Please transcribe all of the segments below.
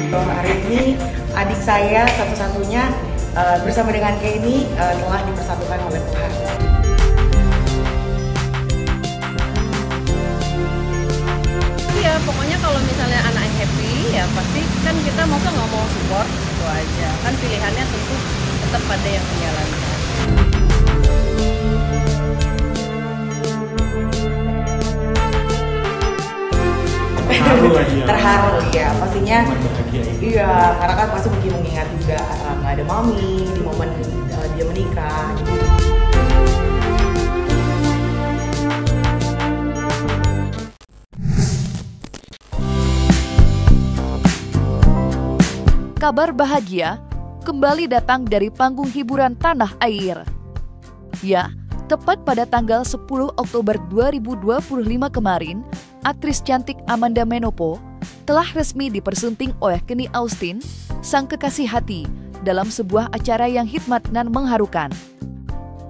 Hari ini adik saya satu-satunya bersama dengan Kenny telah dipersatukan oleh Tuhan. Ya pokoknya kalau misalnya anak happy ya pasti kan kita mau nggak mau support itu aja. Kan pilihannya tentu tetap pada yang menjalankan. Terharu ya pastinya. Iya, karena kan pasti mungkin mengingat juga nggak ada mami di momen dia menikah. Kabar bahagia kembali datang dari panggung hiburan tanah air. Ya, tepat pada tanggal 10 Oktober 2025 kemarin, aktris cantik Amanda Manopo telah resmi dipersunting oleh Kenny Austin, sang kekasih hati, dalam sebuah acara yang hikmat dan mengharukan.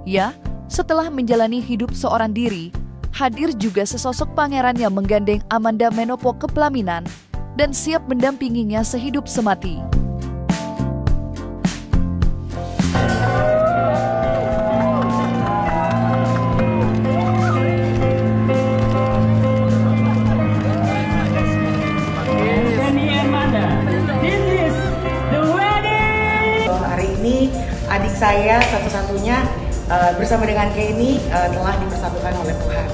Ya, setelah menjalani hidup seorang diri, hadir juga sesosok pangeran yang menggandeng Amanda Manopo ke pelaminan dan siap mendampinginya sehidup semati. Adik saya satu-satunya bersama dengan Kenny telah dipersatukan oleh Tuhan.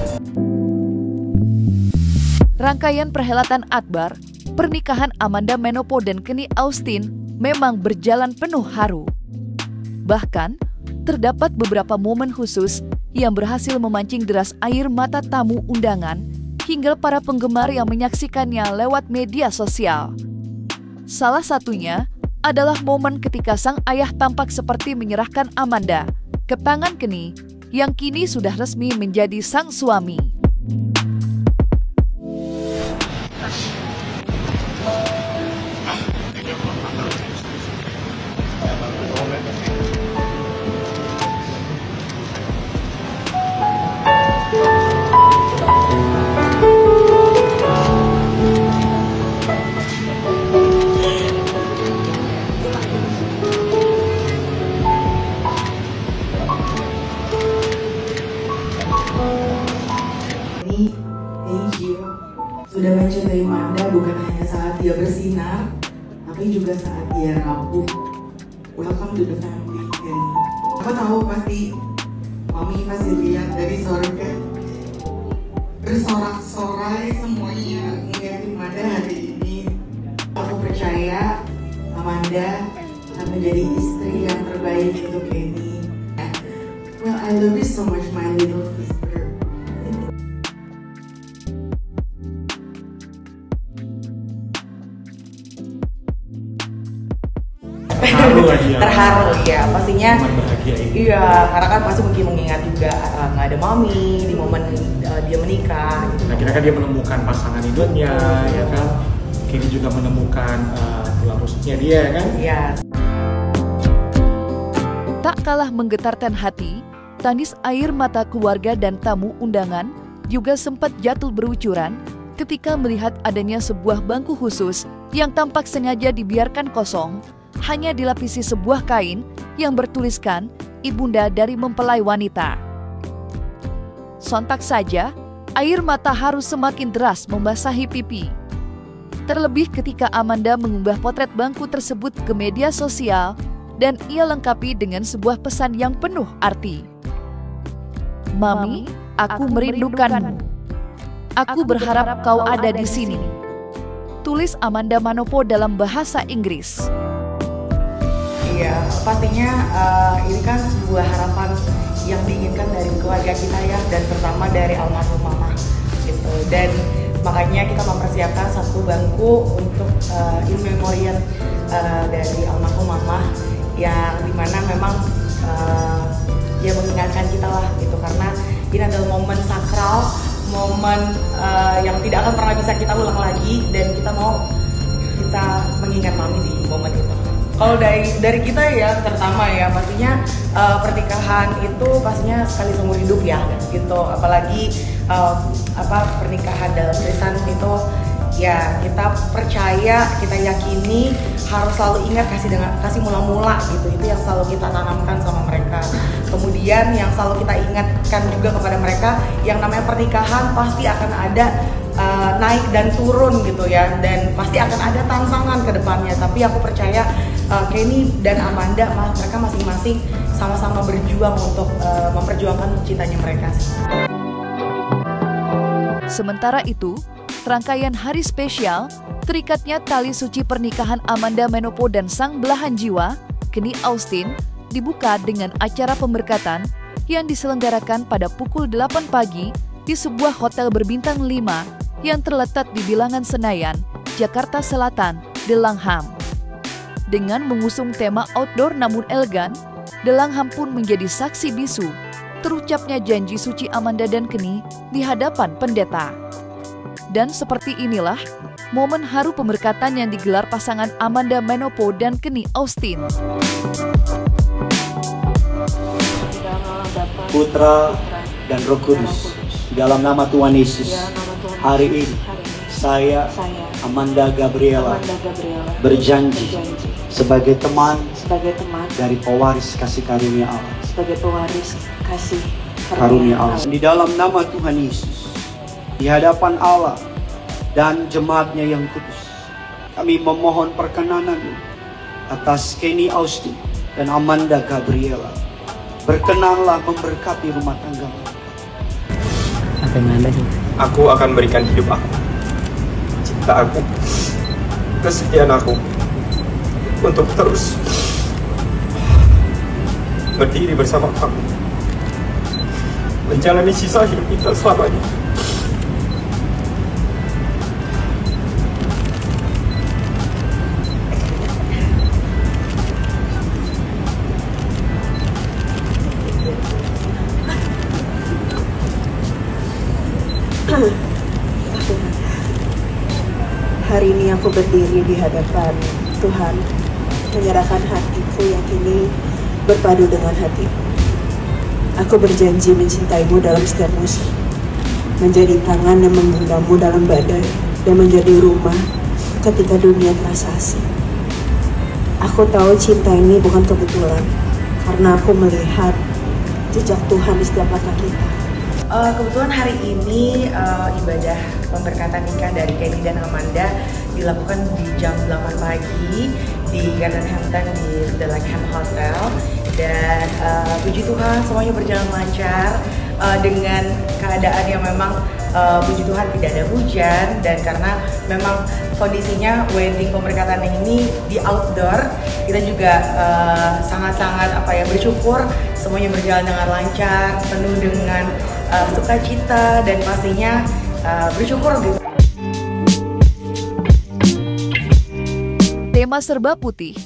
Rangkaian perhelatan akbar, pernikahan Amanda Manopo dan Kenny Austin memang berjalan penuh haru. Bahkan, terdapat beberapa momen khusus yang berhasil memancing deras air mata tamu undangan hingga para penggemar yang menyaksikannya lewat media sosial. Salah satunya adalah momen ketika sang ayah tampak seperti menyerahkan Amanda ke tangan Kenny yang kini sudah resmi menjadi sang suami. Sudah mencintai Amanda bukan hanya saat dia bersinar, tapi juga saat dia rapuh. Welcome to the family, Kenny. Aku tahu pasti mami pasti lihat dari sorga bersorak-sorai semuanya mengingat Amanda hari ini. Aku percaya Amanda akan menjadi istri yang terbaik untuk Kenny. Well, I love you so much, my little sister. Terharu ya pastinya. Iya, karena kan pasti mungkin mengingat juga nggak ada mami di momen dia menikah. Gitu. Nah, kira-kira dia menemukan pasangan hidupnya, ya kan? Kini juga menemukan tulang rusuknya dia, kan? Iya. Tak kalah menggetarkan hati, tangis air mata keluarga dan tamu undangan juga sempat jatuh berucuran ketika melihat adanya sebuah bangku khusus yang tampak sengaja dibiarkan kosong, hanya dilapisi sebuah kain yang bertuliskan Ibunda dari Mempelai Wanita. Sontak saja, air mata harus semakin deras membasahi pipi. Terlebih ketika Amanda mengunggah potret bangku tersebut ke media sosial dan ia lengkapi dengan sebuah pesan yang penuh arti. Mami, aku merindukanmu. Aku berharap kau ada di sini. Tulis Amanda Manopo dalam bahasa Inggris. Iya, pastinya ini kan sebuah harapan yang diinginkan dari keluarga kita ya, dan terutama dari almarhum mama gitu. Dan makanya kita mempersiapkan satu bangku untuk in memoriam dari almarhum mama, yang dimana memang ya mengingatkan kita lah gitu, karena ini adalah momen sakral, momen yang tidak akan pernah bisa kita ulang lagi, dan kita mau mengingat mami di momen itu. Kalau dari kita ya, terutama ya pastinya pernikahan itu pastinya sekali seumur hidup ya gitu, apalagi pernikahan dalam tulisan itu Ya, kita percaya, kita yakini harus selalu ingat kasih mula-mula gitu. Itu yang selalu kita tanamkan sama mereka. Kemudian yang selalu kita ingatkan juga kepada mereka, yang namanya pernikahan pasti akan ada naik dan turun gitu ya, dan pasti akan ada tantangan ke depannya. Tapi aku percaya Kenny dan Amanda, mereka masing-masing sama-sama berjuang untuk memperjuangkan cintanya mereka. Sementara itu, rangkaian hari spesial, terikatnya tali suci pernikahan Amanda Manopo dan sang belahan jiwa, Kenny Austin, dibuka dengan acara pemberkatan yang diselenggarakan pada pukul 8 pagi di sebuah hotel berbintang 5 yang terletak di Bilangan Senayan, Jakarta Selatan, Delangham. Dengan mengusung tema outdoor namun elegan, Delangham pun menjadi saksi bisu terucapnya janji suci Amanda dan Kenny di hadapan pendeta. Dan seperti inilah momen haru pemberkatan yang digelar pasangan Amanda Manopo dan Kenny Austin. Putra dan Roh Kudus, dalam nama Tuhan Yesus, hari ini saya Amanda Gabriela berjanji sebagai teman dari pewaris kasih karunia Allah, karunia Allah. Di dalam nama Tuhan Yesus, di hadapan Allah dan jemaatnya yang kudus, kami memohon perkenanan atas Kenny Austin dan Amanda Gabriela. Berkenanlah memberkati rumah tangga. Aku akan berikan hidup aku, cinta aku, kesetiaan aku untuk terus berdiri bersama kamu, menjalani sisa hidup kita selamanya. Hari ini aku berdiri di hadapan Tuhan, menyerahkan hatiku yang kini berpadu dengan hatimu. Aku berjanji mencintaimu dalam setiap musim, menjadi tangan yang menggenggammu dalam badai, dan menjadi rumah ketika dunia terasa asing. Aku tahu cinta ini bukan kebetulan, karena aku melihat jejak Tuhan di setiap langkah kita. Kebetulan hari ini ibadah pemberkatan nikah dari Kenny dan Amanda dilakukan di jam 8 pagi di Garden Hampton di The Langham Hotel, dan puji Tuhan semuanya berjalan lancar dengan keadaan yang memang puji Tuhan tidak ada hujan, dan karena memang kondisinya wedding pemberkatan ini di outdoor, kita juga sangat-sangat bersyukur semuanya berjalan dengan lancar, penuh dengan sukacita, dan pastinya bersyukur gitu. Tema serba putih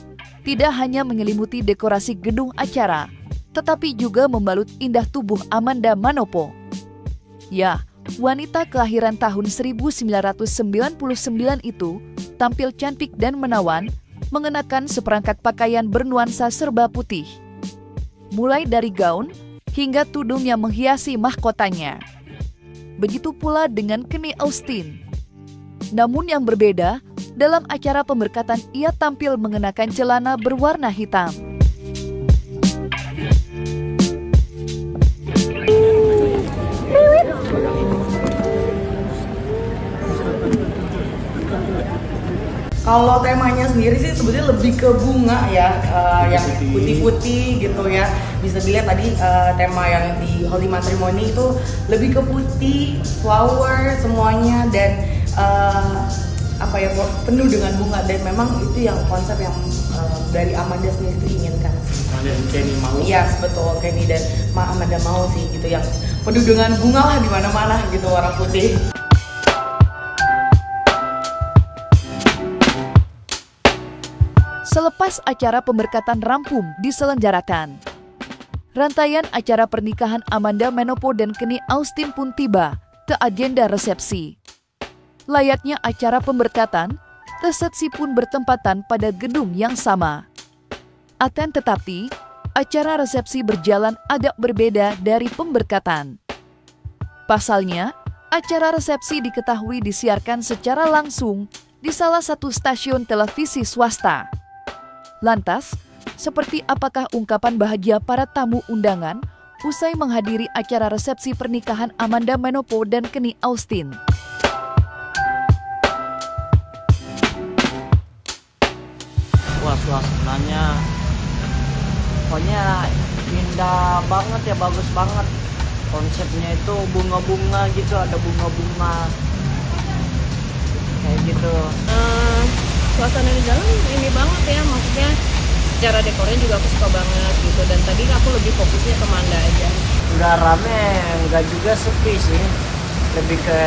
tidak hanya menyelimuti dekorasi gedung acara, tetapi juga membalut indah tubuh Amanda Manopo. Ya, wanita kelahiran tahun 1999 itu tampil cantik dan menawan, mengenakan seperangkat pakaian bernuansa serba putih. Mulai dari gaun hingga tudung yang menghiasi mahkotanya. Begitu pula dengan Kenny Austin. Namun yang berbeda, dalam acara pemberkatan ia tampil mengenakan celana berwarna hitam. Kalau temanya sendiri sih sebetulnya lebih ke bunga ya, yang putih-putih gitu ya. Bisa dilihat tadi tema yang di Holy Matrimony itu lebih ke putih, flower semuanya, dan penuh dengan bunga, dan memang itu yang konsep yang dari Amanda sendiri itu inginkan. Dan Kenny mau? Iya, betul, Kenny dan Amanda mau sih gitu, yang penuh dengan bunga lah di mana-mana gitu, warna putih. Selepas acara pemberkatan rampung diselenggarakan, rantaian acara pernikahan Amanda Manopo dan Kenny Austin pun tiba ke agenda resepsi. Layaknya acara pemberkatan, resepsi pun bertempatan pada gedung yang sama. Akan tetapi, acara resepsi berjalan agak berbeda dari pemberkatan. Pasalnya, Acara resepsi diketahui disiarkan secara langsung di salah satu stasiun televisi swasta. Lantas, seperti apakah ungkapan bahagia para tamu undangan usai menghadiri acara resepsi pernikahan Amanda Manopo dan Kenny Austin? Wah, suasananya pokoknya indah banget ya, bagus banget. Konsepnya itu bunga-bunga gitu, ada bunga-bunga kayak gitu. Suasana di dalam ini banget ya, maksudnya secara dekornya juga aku suka banget gitu. Dan tadi aku lebih fokusnya ke Manda aja. Udah rame, enggak juga sepi sih. Lebih ke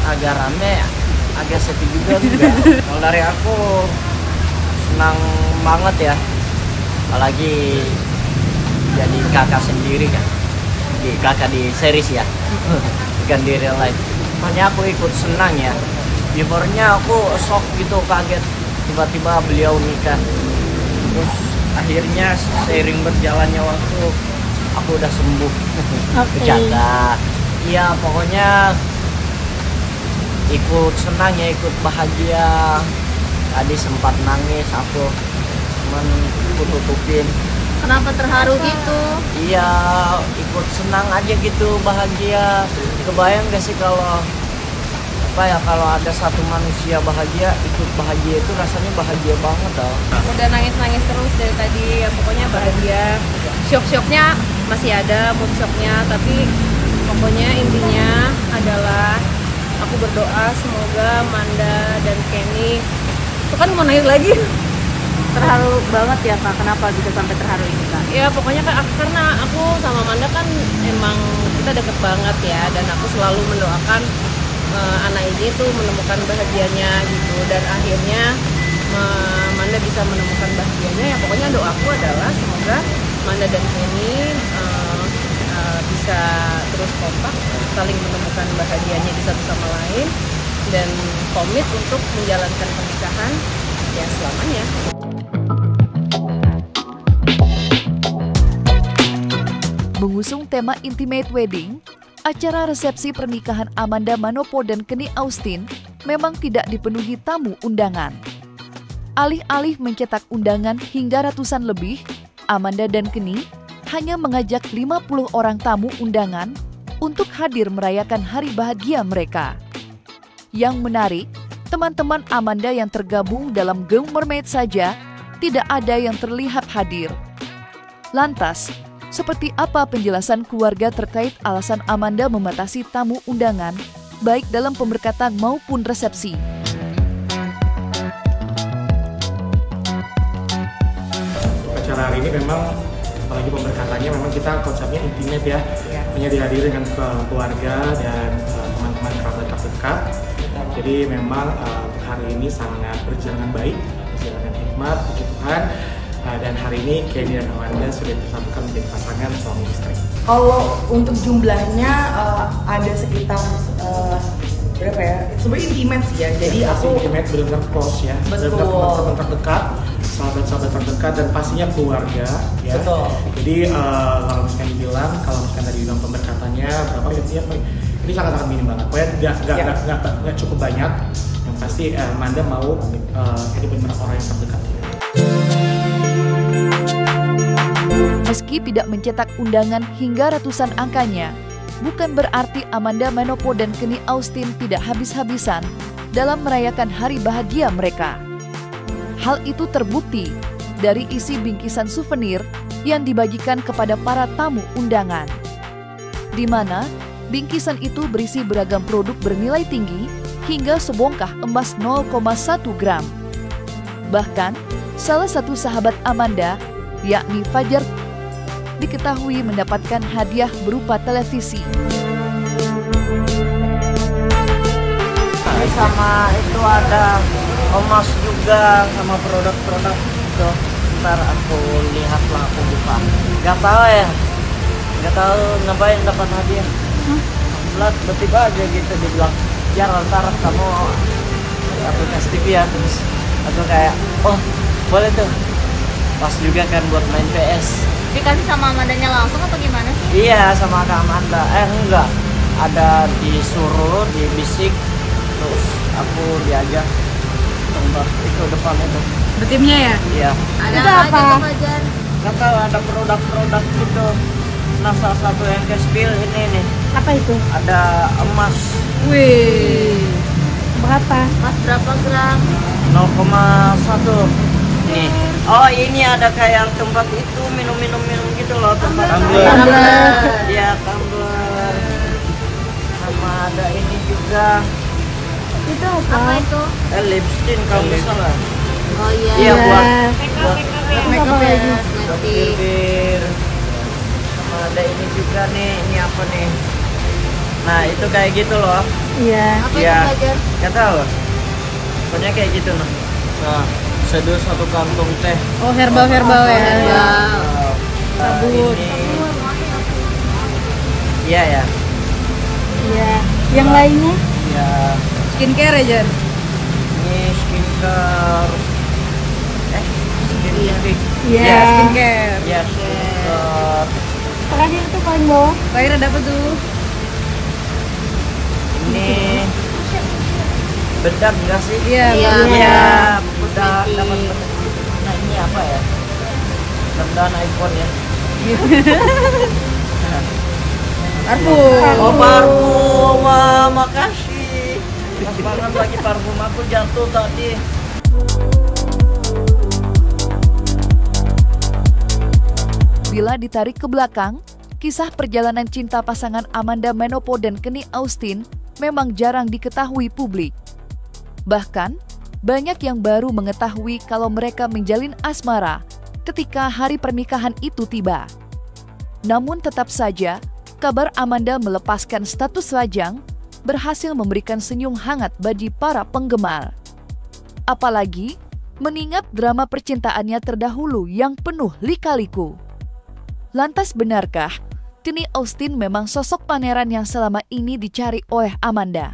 agak rame, agak sepi juga enggak. Kalau dari aku senang banget ya, apalagi jadi kakak sendiri kan. Kakak di series ya, bukan di real life. Makanya aku ikut senang ya. Beforenya aku shock gitu, kaget tiba-tiba beliau nikah. Terus akhirnya seiring berjalannya waktu aku udah sembuh. Bercanda. Iya, pokoknya ikut senang ya, ikut bahagia. Tadi sempat nangis aku, cuman aku tutupin. Kenapa terharu gitu? Iya, ikut senang aja gitu, bahagia. Kebayang gak sih kalau kalau ada satu manusia bahagia, ikut bahagia itu rasanya bahagia banget tau. Udah nangis-nangis terus dari tadi ya, pokoknya bahagia. Shock-shocknya masih ada, mood shocknya, tapi pokoknya intinya adalah aku berdoa semoga Manda dan Kenny itu kan mau naik lagi. Terharu banget ya Kak, kenapa bisa sampai terharu ini Kak? Ya pokoknya karena aku sama Manda kan emang kita deket banget ya, dan aku selalu mendoakan anak ini tuh menemukan bahagianya gitu, dan akhirnya Manda bisa menemukan bahagianya. Ya pokoknya doaku adalah semoga Manda dan Kenny bisa terus kompak, saling menemukan bahagianya di satu sama lain, dan komit untuk menjalankan pernikahan ya selamanya. Mengusung tema Intimate Wedding, acara resepsi pernikahan Amanda Manopo dan Kenny Austin memang tidak dipenuhi tamu undangan. Alih-alih mencetak undangan hingga ratusan lebih, Amanda dan Kenny hanya mengajak 50 orang tamu undangan untuk hadir merayakan hari bahagia mereka. Yang menarik, teman-teman Amanda yang tergabung dalam geng Mermaid saja tidak ada yang terlihat hadir. Lantas, seperti apa penjelasan keluarga terkait alasan Amanda membatasi tamu undangan, baik dalam pemberkatan maupun resepsi? Acara hari ini memang, apalagi pemberkatannya, memang kita konsepnya intimate ya. Hanya dihadiri dengan keluarga dan teman-teman kerabat terdekat. Jadi memang hari ini sangat berjalan baik, berjalan dengan hikmat, puji Tuhan. Dan hari ini Kenny dan Amanda sudah disatukan menjadi pasangan suami istri. Kalau untuk jumlahnya ada sekitar berapa ya? Sebenarnya intimate sih ya. Jadi ya, aku intimate, benar-benar close ya. Betul. Benar-benar teman terdekat, sahabat-sahabat terdekat, dan pastinya keluarga ya. Betul. Jadi kalau misalkan dibilang, kalau misalkan tadi bilang pemberkatannya berapa ya? Ini sangat-sangat minim banget. Pokoknya nggak cukup banyak. Yang pasti Amanda mau ini benar-benar orang yang terdekat. Meski tidak mencetak undangan hingga ratusan angkanya, bukan berarti Amanda Manopo dan Kenny Austin tidak habis-habisan dalam merayakan hari bahagia mereka. Hal itu terbukti dari isi bingkisan souvenir yang dibagikan kepada para tamu undangan, di mana bingkisan itu berisi beragam produk bernilai tinggi hingga sebongkah emas 0,1 gram. Bahkan, salah satu sahabat Amanda, yakni Fajar, diketahui mendapatkan hadiah berupa televisi. Sama itu ada emas juga, sama produk-produk itu. Ntar aku lihat lah, aku buka. Gak tahu ya, gak tahu ngapain dapat hadiah. Belat tiba-tiba aja gitu dibilang, ya ntar kamu aplikasi TV ya. Terus aku kayak, oh boleh tuh. Pas juga kan buat main PS. Dikasih sama Amandanya langsung atau gimana sih? Iya, sama Kak Amanda. Enggak. ada disuruh, dibisik, terus aku diajak tembak itu depan itu. Timnya ya? Iya. Ada apa? Nggak tahu, ada produk-produk gitu. Nah, salah satu yang ke spill ini nih. Apa itu? Ada emas. Wih. Berapa? Emas berapa gram? 0,1. Nih. Oh, ini ada kayak tempat itu minum gitu loh, tempat Tumbler. Iya, tumbler. Sama ada ini juga. Itu apa itu? Lipstick kalau nggak salah. Oh iya. Iya, buat Makeup ya. bibir. Sama ada ini juga nih. Ini apa nih? Nah, itu kayak gitu loh. Iya. Apa itu belajar? Nggak tahu. Pokoknya kayak gitu nah. Nah, seduh 1 kantong teh. Oh, herbal ya. Sabun. Iya ya. Iya. Yang lainnya? Iya. Skincare aja. Ini skincare. Skincare. Iya, skincare. Iya, skincare. Terakhir itu paling bawah. Terakhir ada apa tuh? Ini bedak enggak sih? Iya, bedak dapat bedak. Nah, ini apa ya? Mudah-mudahan iPhone ya. Parfum. Oh, parfum. Wah, makasih. Pas banget lagi parfum aku jatuh tadi. Bila ditarik ke belakang, kisah perjalanan cinta pasangan Amanda Manopo dan Kenny Austin memang jarang diketahui publik. Bahkan, banyak yang baru mengetahui kalau mereka menjalin asmara ketika hari pernikahan itu tiba. Namun tetap saja, kabar Amanda melepaskan status lajang berhasil memberikan senyum hangat bagi para penggemar. Apalagi, mengingat drama percintaannya terdahulu yang penuh lika-liku. Lantas benarkah Kenny Austin memang sosok pangeran yang selama ini dicari oleh Amanda?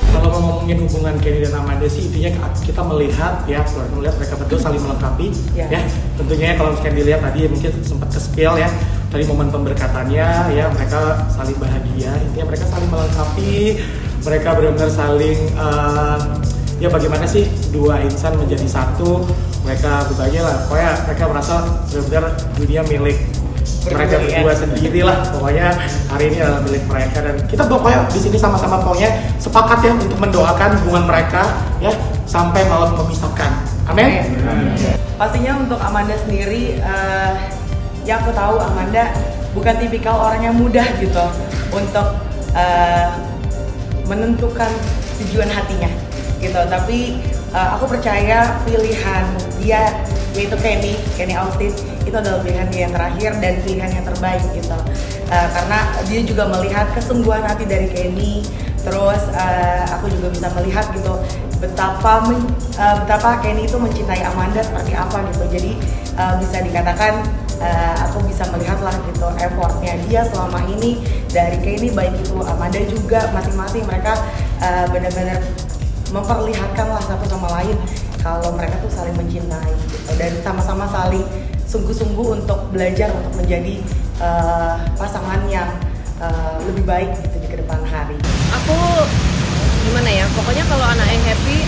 Kalau ngomongin hubungan Kenny dan Amanda sih, intinya kita melihat mereka berdua saling melengkapi. Ya tentunya kalau misalkan dilihat tadi mungkin sempat ke-spill ya, tadi momen pemberkatannya ya, mereka saling bahagia, intinya mereka saling melengkapi, mereka benar-benar saling ya bagaimana sih dua insan menjadi satu, mereka berbagi lah, pokoknya mereka merasa benar-benar dunia milik mereka berdua sendiri lah, pokoknya hari ini adalah milik mereka, dan kita pokoknya di sini sama-sama pokoknya sepakat ya untuk mendoakan hubungan mereka ya sampai maut memisahkan. Amin. Pastinya untuk Amanda sendiri, yang aku tahu Amanda bukan tipikal orang yang mudah gitu untuk menentukan tujuan hatinya gitu, tapi aku percaya pilihan dia yaitu Kenny Austin itu adalah pilihan dia yang terakhir dan pilihan yang terbaik gitu, karena dia juga melihat kesungguhan hati dari Kenny, terus aku juga bisa melihat gitu betapa Kenny itu mencintai Amanda seperti apa gitu, jadi bisa dikatakan aku bisa melihat lah gitu effortnya dia selama ini dari Kenny, baik itu Amanda juga, masing-masing mereka benar-benar memperlihatkan lah satu sama lain kalau mereka tuh saling mencintai gitu, dan sama-sama saling sungguh-sungguh untuk belajar untuk menjadi pasangan yang lebih baik gitu di kedepan hari. Aku gimana ya, pokoknya kalau anaknya happy,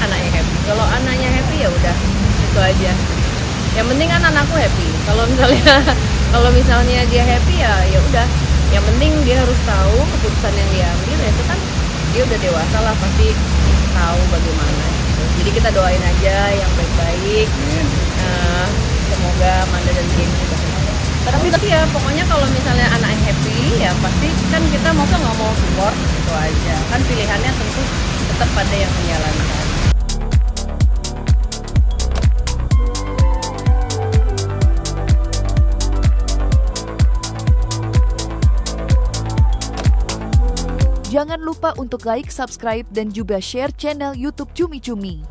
kalau anaknya happy ya udah itu aja. Yang penting kan anakku happy. Kalau misalnya dia happy ya udah. Yang penting dia harus tahu keputusan yang dia ambil ya itu kan dia udah dewasa lah, pasti tahu bagaimana gitu. Jadi kita doain aja yang baik-baik. Semoga Amanda dan Kenny juga. Tapi ya pokoknya kalau misalnya anaknya happy ya pasti kan kita nggak mau support, itu aja. Kan pilihannya tentu tetap pada yang menjalankan. Jangan lupa untuk like, subscribe, dan juga share channel YouTube Cumi Cumi.